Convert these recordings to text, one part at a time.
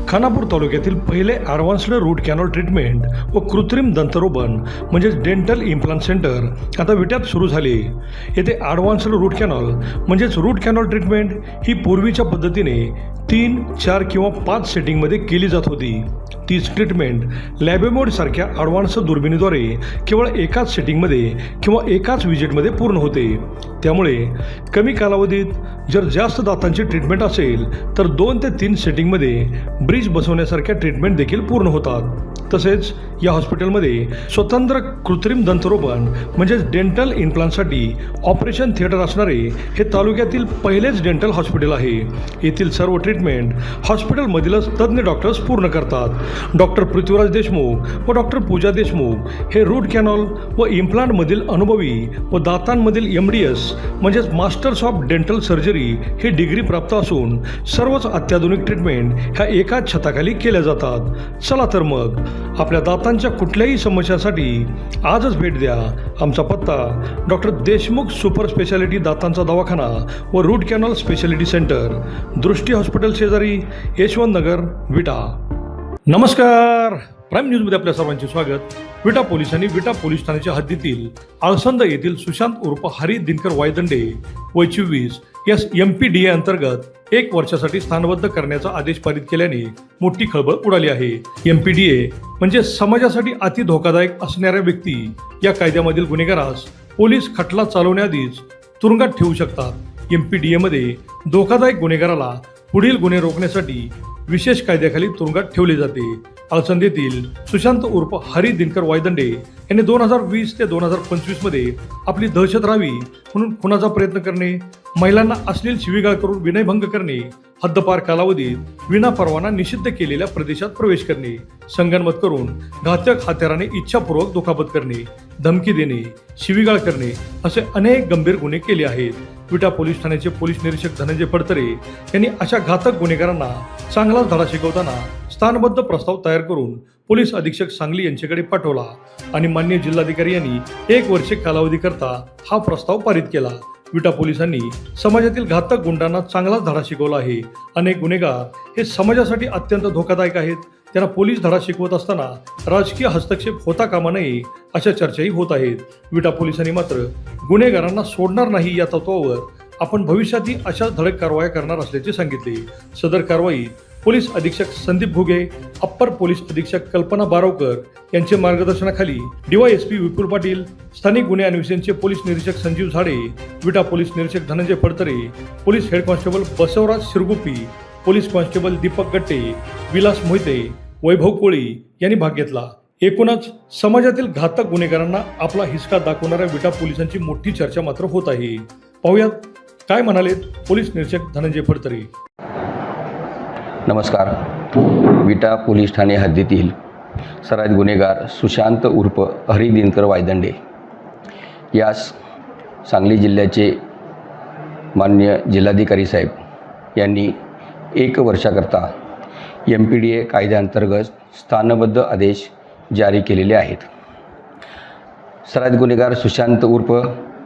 खानापूर तालुक्यातील पहिले advanced route canal treatment व कृत्रिम दंतरोपण म्हणजेच डेंटल इम्प्लांट सेंटर आता विट्यात सुरू झाले. येथे ॲडव्हान्स्ड रूट कॅनॉल म्हणजेच रूट कॅनॉल ट्रीटमेंट ही पूर्वीच्या पद्धतीने 3, 4 किंवा 5 सेटिंगमध्ये केली जात होती. तीच ट्रीटमेंट लॅबेमोडसारख्या ॲडव्हान्स दुर्बिणीद्वारे केवळ एकाच सेटिंगमध्ये किंवा एकाच विजिटमध्ये पूर्ण होते. त्यामुळे कमी कालावधीत जर जास्त दातांची ट्रीटमेंट असेल तर 2 ते 3 सेटिंगमध्ये ब्रिज बसवण्यासारख्या ट्रीटमेंट देखील पूर्ण होतात. तसेच या हॉस्पिटलमध्ये स्वतंत्र कृत्रिम दंतरोपण म्हणजेच डेंटल इम्प्लांटसाठी ऑपरेशन थिएटर असणारे हे तालुक्यातील पहिलेच डेंटल हॉस्पिटल आहे. येथील सर्व ट्रीटमेंट हॉस्पिटलमधीलच तज्ज्ञ डॉक्टर्स पूर्ण करतात. डॉक्टर पृथ्वीराज देशमुख व डॉक्टर पूजा देशमुख हे रूट कॅनॉल व इम्प्लांटमधील अनुभवी व दातांमधील MDS म्हणजेच मास्टर्स ऑफ डेंटल सर्जरी हे डिग्री प्राप्त असून सर्वच अत्याधुनिक ट्रीटमेंट ह्या एकाच छताखाली केल्या जातात. चला तर मग आपल्या दातांच्या कुठल्याही समस्यांसाठी आजच भेट द्या. आमचा पत्ता डॉक्टर देशमुख सुपर स्पेशालिटी दातांचा दवाखाना व रूट कॅनॉल स्पेशालिटी सेंटर, दृष्टी हॉस्पिटल शेजारी, यशवंत नगर, विटा. नमस्कार, प्राईम न्यूजमध्ये आपल्या सर्वांचे स्वागत. विटा पोलिसांनी विटा पोलीस ठाण्याच्या हद्दीतील आळसंद येथील सुशांत उर्फ हरी दिनकर वायदंडे वय 24 यास MPDA अंतर्गत 1 वर्षासाठी स्थानबद्ध करण्याचा आदेश पारित केल्याने मोठी खळबळ उडाली आहे. MPDA म्हणजे समाजासाठी अति धोकादायक असणाऱ्या व्यक्ती या कायद्यामधील गुन्हेगारास पोलीस खटला चालवण्याआधीच तुरुंगात ठेवू शकतात. MPDA मध्ये धोकादायक गुन्हेगाराला पुढील गुन्हे रोखण्यासाठी विशेष कायद्याखाली तुरुंगात ठेवले जाते. आळसंद येथील सुशांत उर्फ हरी दिनकर वायदंडे यांनी 2020 ते 2025 मध्ये आपली दहशत राहावी म्हणून खुनाचा प्रयत्न करणे, महिलांना अश्लील शिवीगाळ करून विनयभंग करणे, हद्दपार कालावधीत विनापरवाना निषिद्ध केलेल्या प्रदेशात प्रवेश करणे, संगनमत करून घातक हत्याराने इच्छापूर्वक दुखापत करणे, धमकी देणे, शिवीगाळ करणे असे अनेक गंभीर गुन्हे केले आहेत. विटा पोलीस ठाण्याचे पोलीस निरीक्षक धनंजय फडतरे यांनी अशा घातक गुन्हेगारांना चांगलाच धडा शिकवताना स्थानबद्ध प्रस्ताव तयार करून पोलीस अधीक्षक सांगली यांच्याकडे पाठवला आणि माननीय जिल्हाधिकारी यांनी 1 वर्ष कालावधीकरता हा प्रस्ताव पारित केला. विटा पोलिसांनी समाजातील घातक गुंडांना चांगलाच धडा शिकवला आहे. अनेक गुन्हेगार हे समाजासाठी अत्यंत धोकादायक आहेत. त्यांना पोलीस धडा शिकवत असताना राजकीय हस्तक्षेप होता कामा नये अशा चर्चाही होत आहेत. विटा पोलिसांनी मात्र गुन्हेगारांना सोडणार नाही या तत्वावर आपण भविष्यातही अशाच धडक कारवाया करणार असल्याचे सांगितले. सदर कारवाई पोलीस अधीक्षक संदीप घुगे, अप्पर पोलीस अधीक्षक कल्पना बारावकर यांच्या मार्गदर्शनाखाली DYSP विपुल पाटील, स्थानिक गुन्हे अन्वेषणचे पोलीस निरीक्षक संजीव झाडे, विटा पोलीस निरीक्षक Dhananjay Phadtare, police head constable Basavraj Shirguppi, police constable Deepak Gatte, Vilas Mohite, वैभव कोळी यांनी भाग घेतला. एकूणच समाजातील घातक गुन्हेगारांना आपला हिसका दाखवणाऱ्या विटा पोलिसांची मोठी चर्चा मात्र होत आहे. पाहुयात काय म्हणालेत पोलीस निरीक्षक धनंजय फडतरे. नमस्कार. विटा पोलीस ठाणे हद्दीतील सराईत गुन्हेगार सुशांत उर्फ हरी दिनकर वायदंडे यास सांगली जिल्ह्याचे माननीय जिल्हाधिकारी साहेब यांनी 1 वर्षाकरता MPDA कायद्याअंतर्गत स्थानबद्ध आदेश जारी केलेले आहेत. सराईत गुन्हेगार सुशांत उर्फ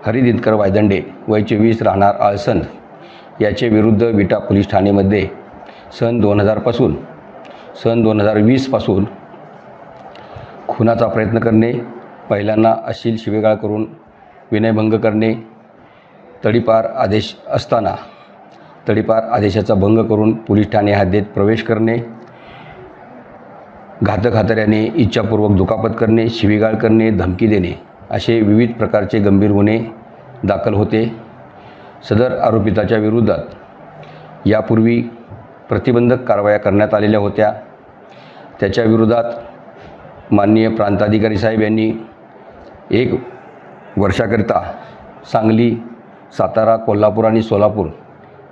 हरी दिनकर वायदंडे वय 24 राहणार आळसंद याचे विरुद्ध विटा पोलीस ठाणेमध्ये सन 2000 पासून सन 2020 पासून खुनाचा प्रयत्न करणे, महिलांना अश्लील शिवीगाळ करून विनयभंग करणे, तडीपार आदेश असताना तडीपार आदेशाचा भंग करून पोलीस ठाणे हद्दीत प्रवेश करणे, घातक हत्याराने इच्छापूर्वक दुखापत करणे, शिवीगाळ करणे, धमकी देणे असे विविध प्रकारचे गंभीर गुन्हे दाखल होते. सदर आरोपिताच्या विरोधात यापूर्वी प्रतिबंधक कारवाया करण्यात आलेल्या होत्या. त्याच्या विरोधात माननीय प्रांताधिकारी साहेब यांनी 1 वर्षाकरिता सांगली, सातारा, कोल्हापूर आणि सोलापूर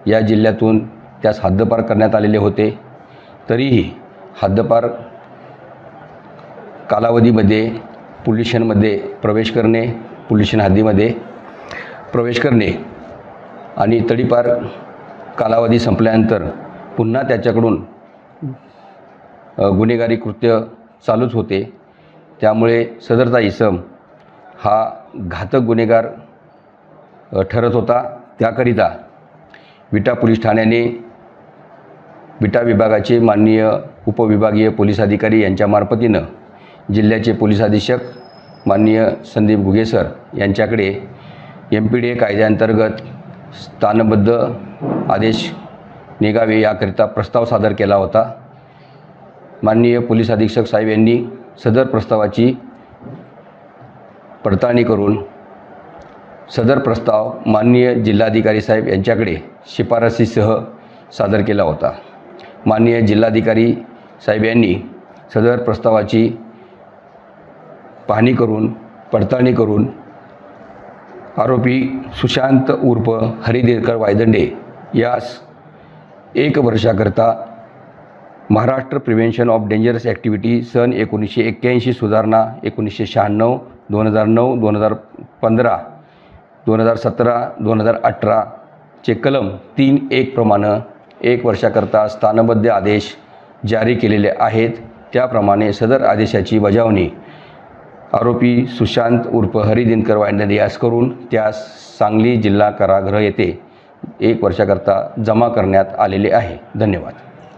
या जिल्ह्यातून त्यास हद्दपार करण्यात आलेले होते. तरीही हद्दपार कालावधीमध्ये पोलीस स्टेशनमध्ये प्रवेश करणे, पोलीस स्टेशन हद्दीमध्ये प्रवेश करणे आणि तडीपार कालावधी संपल्यानंतर पुन्हा त्याच्याकडून गुन्हेगारी कृत्य चालूच होते. त्यामुळे सदरचा इसम हा घातक गुन्हेगार ठरत होता. त्याकरिता विटा पोलीस ठाण्याने विटा विभागाचे माननीय उपविभागीय पोलीस अधिकारी यांच्या मार्फतीनं जिल्ह्याचे पोलीस अधीक्षक माननीय संदीप घुगे सर यांच्याकडे MPDA कायद्याअंतर्गत स्थानबद्ध आदेश निघावे याकरिता प्रस्ताव सादर केला होता। माननीय पोलीस अधीक्षक साहेब यांनी सदर प्रस्तावाची पडताळणी करून सदर प्रस्ताव माननीय जिल्हाधिकारी साहेब यांच्याकडे शिफारसीसह सादर केला होता। माननीय जिल्हाधिकारी साहेब यांनी सदर प्रस्तावाची पाहणी करून पडताळणी करून आरोपी सुशांत उर्फ हरिदिनकर वायदंडे यास 1 वर्षाकरता Maharashtra prevention of dangerous activity सन 1981 सुधारणा 1996, 2009, 2015, 2017, 2018 चे कलम 3(1) प्रमाणे 1 वर्षाकरता स्थानबद्ध आदेश जारी केलेले आहेत। त्याप्रमाणे सदर आदेशाची बजावणी आरोपी सुशांत उर्फ हरिदिनकर वायदंडे यास करून त्यास सांगली जिल्हा कारागृह येथे 1 वर्षाकरता जमा करण्यात आलेले आहे। धन्यवाद।